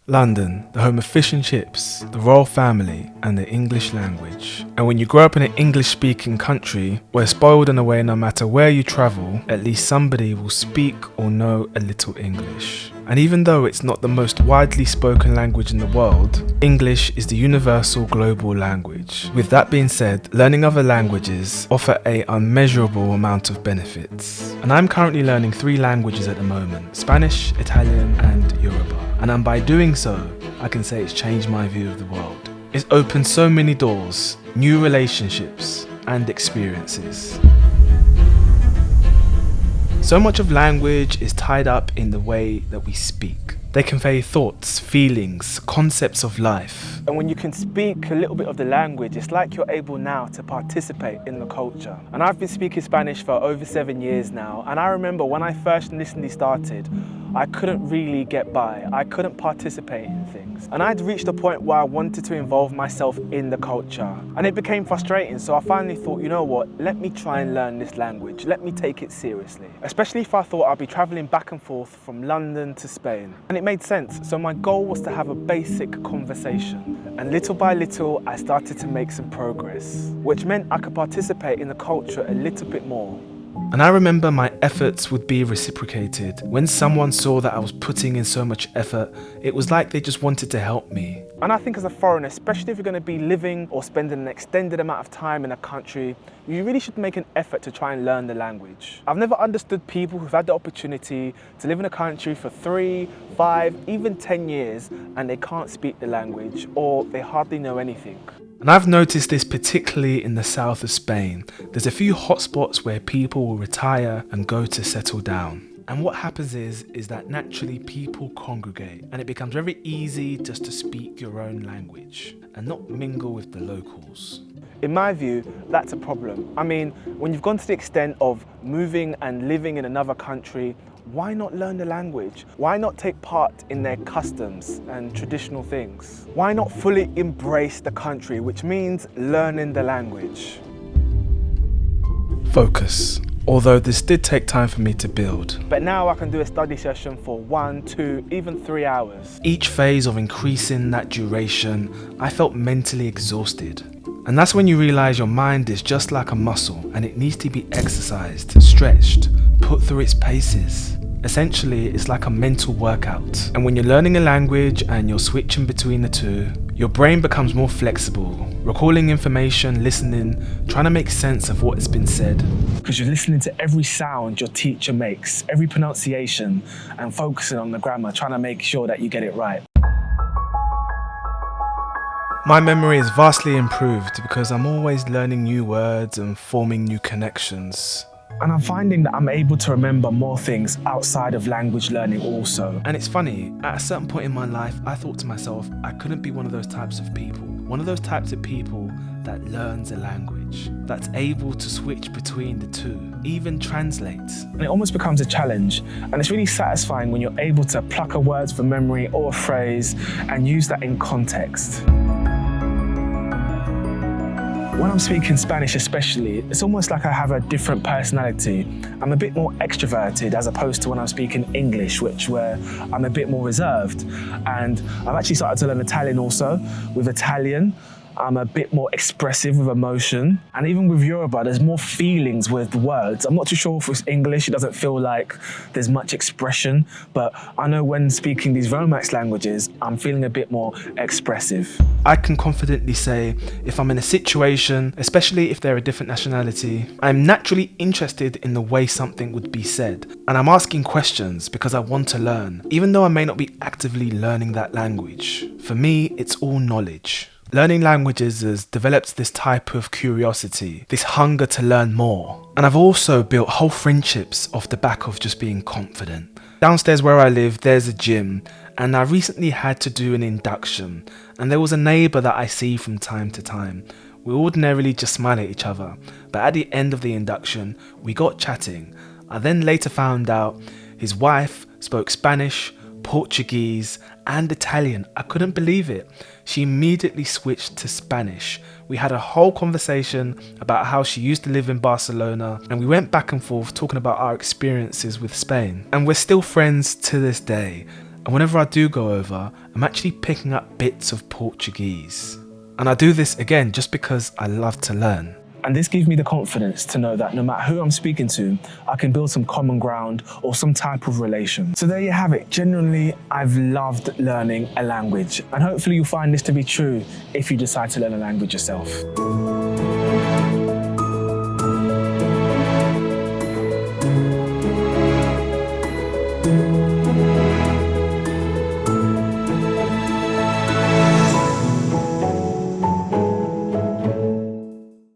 London, the home of fish and chips, the royal family, and the English language. And when you grow up in an English-speaking country, we're spoiled in a way no matter where you travel, at least somebody will speak or know a little English. And even though it's not the most widely spoken language in the world, English is the universal global language. With that being said, learning other languages offer an unmeasurable amount of benefits. And I'm currently learning 3 languages at the moment: Spanish, Italian, and Yoruba. And by doing so, I can say it's changed my view of the world. It's opened so many doors, new relationships, and experiences. So much of language is tied up in the way that we speak. They convey thoughts, feelings, concepts of life. And when you can speak a little bit of the language, it's like you're able now to participate in the culture. And I've been speaking Spanish for over 7 years now. And I remember when I first initially started, I couldn't really get by. I couldn't participate in things. And I'd reached a point where I wanted to involve myself in the culture. And it became frustrating. So I finally thought, you know what, let me try and learn this language. Let me take it seriously. Especially if I thought I'd be traveling back and forth from London to Spain. And it made sense. So my goal was to have a basic conversation. And little by little, I started to make some progress, which meant I could participate in the culture a little bit more. And I remember my efforts would be reciprocated. When someone saw that I was putting in so much effort, it was like they just wanted to help me. And I think as a foreigner, especially if you're going to be living or spending an extended amount of time in a country, you really should make an effort to try and learn the language. I've never understood people who've had the opportunity to live in a country for 3, 5, even 10 years and they can't speak the language or they hardly know anything. And I've noticed this particularly in the south of Spain. There's a few hotspots where people will retire and go to settle down. And what happens is that naturally people congregate and it becomes very easy just to speak your own language and not mingle with the locals. In my view, that's a problem. I mean, when you've gone to the extent of moving and living in another country, why not learn the language? Why not take part in their customs and traditional things? Why not fully embrace the country, which means learning the language? Focus. Although this did take time for me to build. But now I can do a study session for 1, 2, even 3 hours. Each phase of increasing that duration, I felt mentally exhausted. And that's when you realize your mind is just like a muscle and it needs to be exercised, stretched, put through its paces. Essentially, it's like a mental workout. And when you're learning a language and you're switching between the two, your brain becomes more flexible, recalling information, listening, trying to make sense of what has been said. Because you're listening to every sound your teacher makes, every pronunciation, and focusing on the grammar, trying to make sure that you get it right. My memory is vastly improved because I'm always learning new words and forming new connections. And I'm finding that I'm able to remember more things outside of language learning also. And it's funny, at a certain point in my life, I thought to myself, I couldn't be one of those types of people. One of those types of people that learns a language, that's able to switch between the two, even translates. And it almost becomes a challenge. And it's really satisfying when you're able to pluck a word from memory or a phrase and use that in context. When I'm speaking Spanish especially, it's almost like I have a different personality. I'm a bit more extroverted as opposed to when I'm speaking English, where I'm a bit more reserved. And I've actually started to learn Italian also. With Italian, I'm a bit more expressive with emotion. And even with Yoruba, there's more feelings with words. I'm not too sure if with English, it doesn't feel like there's much expression, but I know when speaking these Romance languages, I'm feeling a bit more expressive. I can confidently say if I'm in a situation, especially if they're a different nationality, I'm naturally interested in the way something would be said. And I'm asking questions because I want to learn, even though I may not be actively learning that language. For me, it's all knowledge. Learning languages has developed this type of curiosity, this hunger to learn more. And I've also built whole friendships off the back of just being confident. Downstairs where I live, there's a gym, and I recently had to do an induction. And there was a neighbour that I see from time to time. We ordinarily just smile at each other, but at the end of the induction, we got chatting. I then later found out his wife spoke Spanish, Portuguese, and Italian. I couldn't believe it. She immediately switched to Spanish. We had a whole conversation about how she used to live in Barcelona, and we went back and forth talking about our experiences with Spain. And we're still friends to this day. And whenever I do go over I'm actually picking up bits of Portuguese. And I do this again just because I love to learn. And this gives me the confidence to know that no matter who I'm speaking to, I can build some common ground or some type of relation. So there you have it. Generally, I've loved learning a language, and hopefully you'll find this to be true if you decide to learn a language yourself.